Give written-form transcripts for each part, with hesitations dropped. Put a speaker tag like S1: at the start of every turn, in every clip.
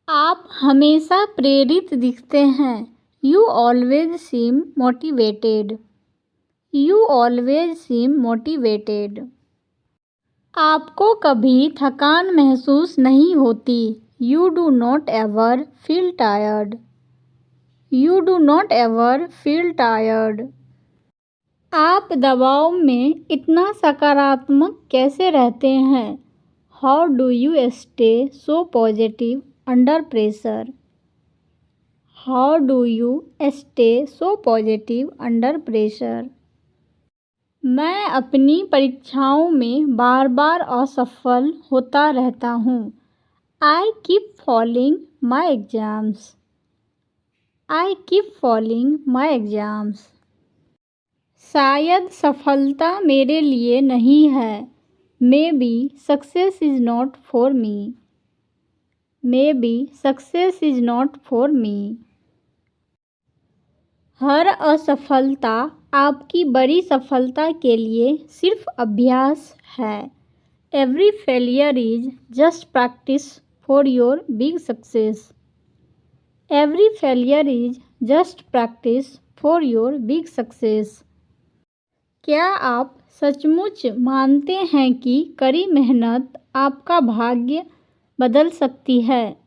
S1: आप हमेशा प्रेरित दिखते हैं। You always seem motivated. You always seem motivated. आपको कभी थकान महसूस नहीं होती। You do not ever feel tired. You do not ever feel tired. आप दबाव में इतना सकारात्मक कैसे रहते हैं? How do you stay so positive under pressure? How do you stay so positive under pressure? मैं अपनी परीक्षाओं में बार बार असफल होता रहता हूँ। I keep falling my exams. I keep falling my exams. शायद सफलता मेरे लिए नहीं है। May be success is not for me. May be success is not for me. हर असफलता आपकी बड़ी सफलता के लिए सिर्फ अभ्यास है। Every failure is just practice for your big success. Every failure is just practice for your big success. क्या आप सचमुच मानते हैं कि कड़ी मेहनत आपका भाग्य बदल सकती है?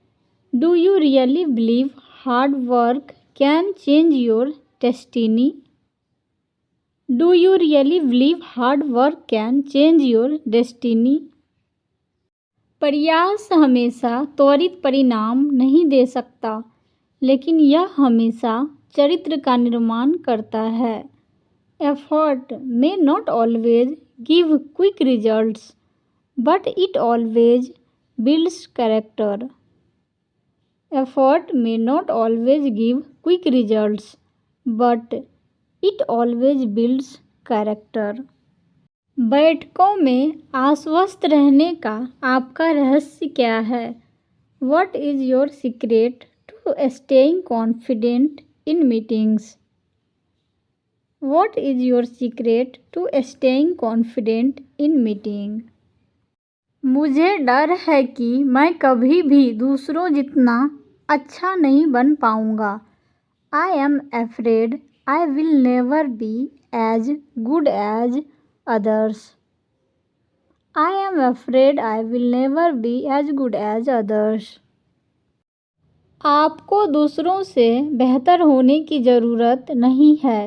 S1: Do you really believe hard work can change your destiny? Do you really believe hard work can change your destiny? प्रयास हमेशा त्वरित परिणाम नहीं दे सकता, लेकिन यह हमेशा चरित्र का निर्माण करता है। Effort may not always give quick results, but it always builds character. Effort may not always give quick results, but it always builds character. बैठकों में आश्वस्त रहने का आपका रहस्य क्या है? What is your secret to staying confident in meetings? What is your secret to staying confident in meeting? मुझे डर है कि मैं कभी भी दूसरों जितना अच्छा नहीं बन पाऊंगा। I am afraid I will never be as good as others. I am afraid I will never be as good as others. आपको दूसरों से बेहतर होने की ज़रूरत नहीं है।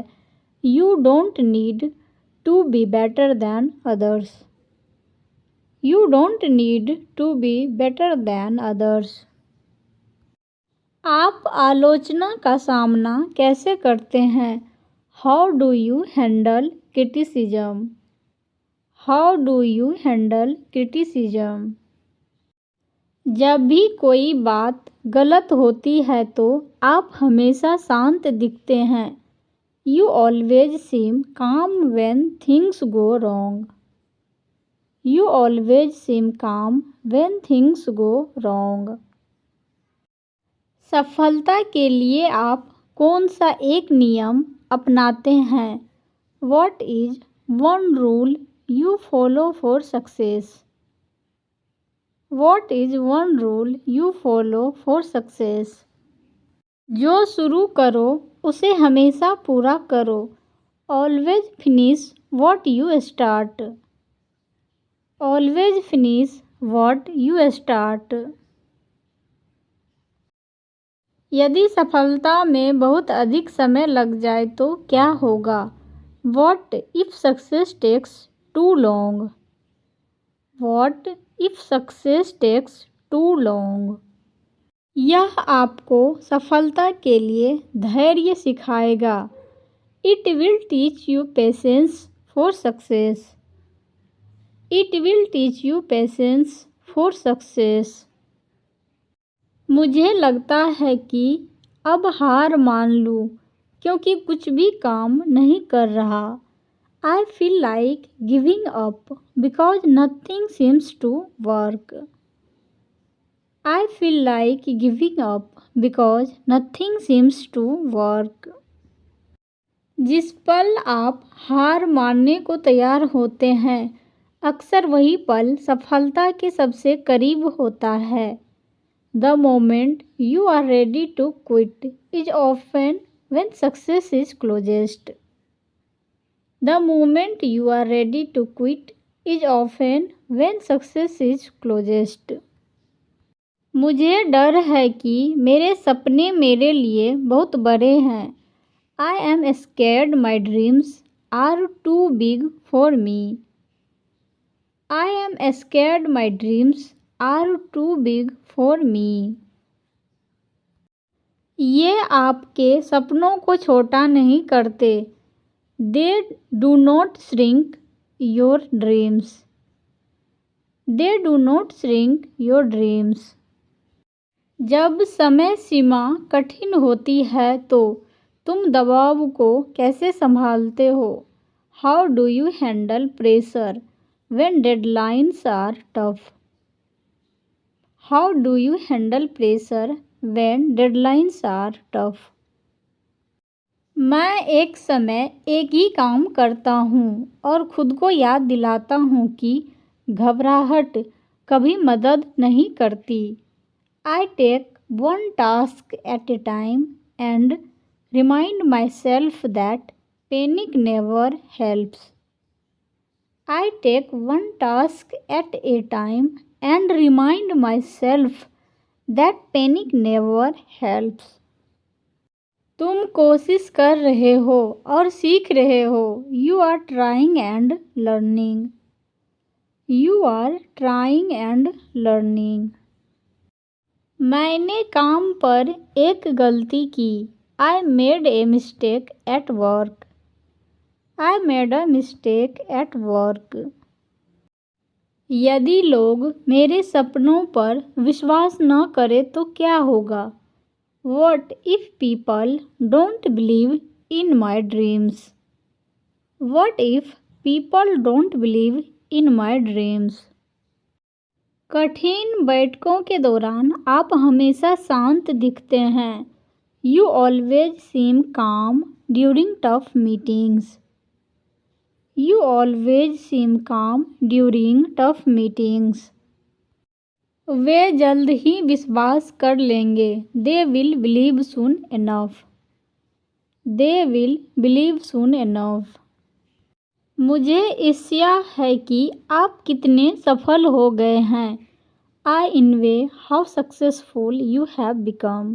S1: You don't need to be better than others. You don't need to be better than others. आप आलोचना का सामना कैसे करते हैं? How do you handle criticism? How do you handle criticism? जब भी कोई बात गलत होती है तो आप हमेशा शांत दिखते हैं। You always seem calm when things go wrong. You always seem calm when things go wrong. सफलता के लिए आप कौन सा एक नियम अपनाते हैं? What is one rule you follow for success? What is one rule you follow for success? जो शुरू करो उसे हमेशा पूरा करो। Always finish what you start. Always finish what you start. यदि सफलता में बहुत अधिक समय लग जाए तो क्या होगा? What if success takes too long? What if success takes too long? यह आपको सफलता के लिए धैर्य सिखाएगा। It will teach you patience for success. It will teach you patience for success. मुझे लगता है कि अब हार मान लूँ क्योंकि कुछ भी काम नहीं कर रहा। I feel like giving up because nothing seems to work. I feel like giving up because nothing seems to work. जिस पल आप हार मानने को तैयार होते हैं, अक्सर वही पल सफलता के सबसे करीब होता है। The moment you are ready to quit is often when success is closest. The moment you are ready to quit is often when success is closest. मुझे डर है कि मेरे सपने मेरे लिए बहुत बड़े हैं. I am scared my dreams are too big for me. I am scared my dreams are too big for me. ये आपके सपनों को छोटा नहीं करते. They do not shrink your dreams. They do not shrink your dreams. जब समय सीमा कठिन होती है तो तुम दबाव को कैसे संभालते हो? How do you handle pressure when deadlines are tough? How do you handle pressure when deadlines are tough? मैं एक समय एक ही काम करता हूँ और खुद को याद दिलाता हूँ कि घबराहट कभी मदद नहीं करती. I take one task at a time and remind myself that panic never helps. I take one task at a time and remind myself that panic never helps. तुम कोशिश कर रहे हो और सीख रहे हो. You are trying and learning. You are trying and learning. मैंने काम पर एक गलती की. I made a mistake at work. I made a mistake at work. यदि लोग मेरे सपनों पर विश्वास न करें तो क्या होगा? What if people don't believe in my dreams? What if people don't believe in my dreams? कठिन बैठकों के दौरान आप हमेशा शांत दिखते हैं. You always seem calm during tough meetings. You always seem calm during tough meetings. वे जल्द ही विश्वास कर लेंगे. They will believe soon enough. They will believe soon enough. मुझे ईर्ष्या है कि आप कितने सफल हो गए हैं. I envy how successful you have become.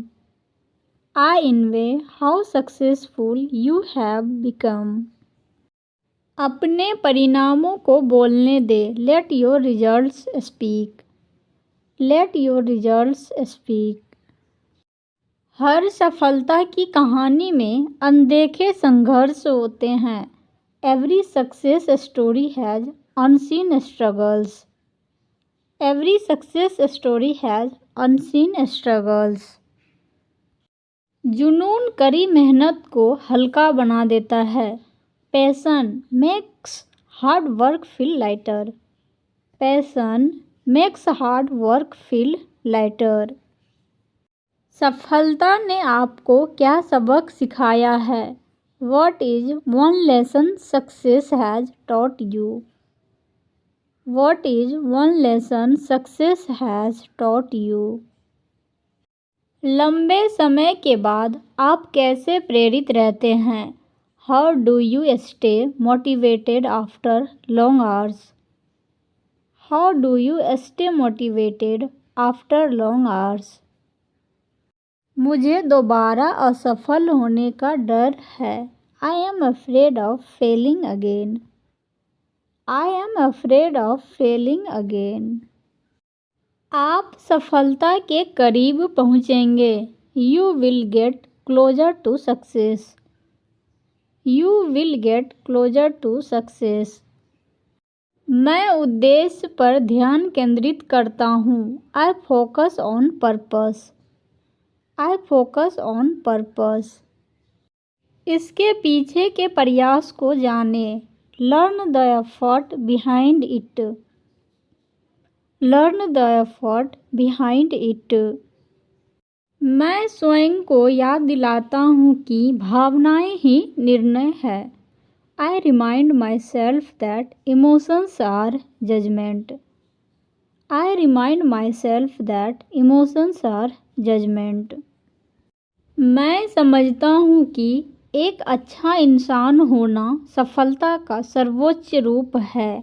S1: I envy how successful you have become. अपने परिणामों को बोलने दे. Let your results speak. Let your results speak. हर सफलता की कहानी में अनदेखे संघर्ष होते हैं. Every success story has unseen struggles. Every success story has unseen struggles. जुनून कड़ी मेहनत को हल्का बना देता है. Passion makes hard work feel lighter. Passion makes hard work feel lighter. सफलता ने आपको क्या सबक सिखाया है? What is one lesson success has taught you? What is one lesson success has taught you? लंबे समय के बाद आप कैसे प्रेरित रहते हैं? How do you stay motivated after long hours? How do you stay motivated after long hours? मुझे दोबारा असफल होने का डर है. I am afraid of failing again. I am afraid of failing again. आप सफलता के करीब पहुंचेंगे. You will get closer to success. You will get closer to success. मैं उद्देश्य पर ध्यान केंद्रित करता हूँ. I focus on purpose. I focus on purpose. इसके पीछे के प्रयास को जानें. Learn the effort behind it. Learn the effort behind it. मैं स्वयं को याद दिलाता हूँ कि भावनाएं ही निर्णय है. I remind myself that emotions are judgment. I remind myself that emotions are judgment. मैं समझता हूँ कि एक अच्छा इंसान होना सफलता का सर्वोच्च रूप है.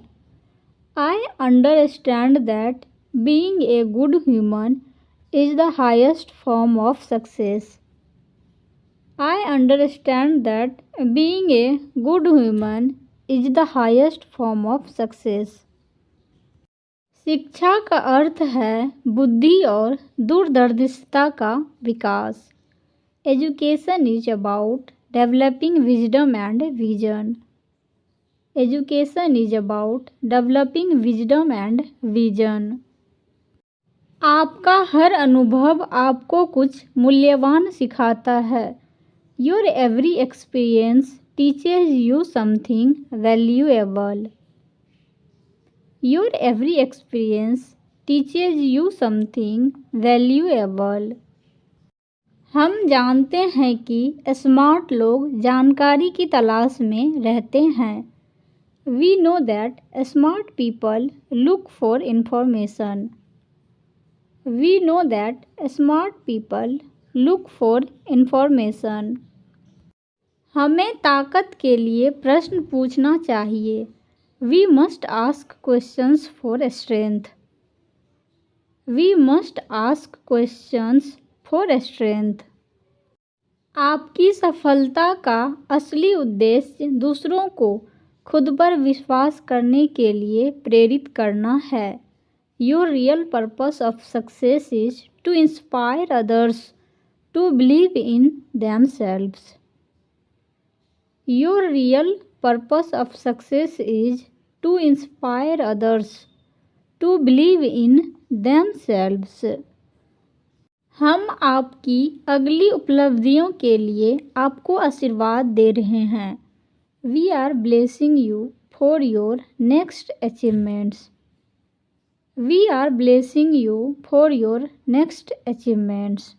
S1: I understand that being a good human is the highest form of success. I understand that being a good human is the highest form of success. शिक्षा का अर्थ है बुद्धि और दूरदर्शिता का विकास. Education is about developing wisdom and vision. Education is about developing wisdom and vision. आपका हर अनुभव आपको कुछ मूल्यवान सिखाता है. Your every experience teaches you something valuable. Your every experience teaches you something valuable. हम जानते हैं कि स्मार्ट लोग जानकारी की तलाश में रहते हैं. We know that smart people look for information. We know that smart people look for information. हमें ताकत के लिए प्रश्न पूछना चाहिए. We must ask questions for strength. We must ask questions for strength. आपकी सफलता का असली उद्देश्य दूसरों को खुद पर विश्वास करने के लिए प्रेरित करना है. Your real purpose of success is to inspire others to believe in themselves. Your real purpose of success is to inspire others to believe in themselves. हम आपकी अगली उपलब्धियों के लिए आपको आशीर्वाद दे रहे हैं. We are blessing you for your next achievements. We are blessing you for your next achievements.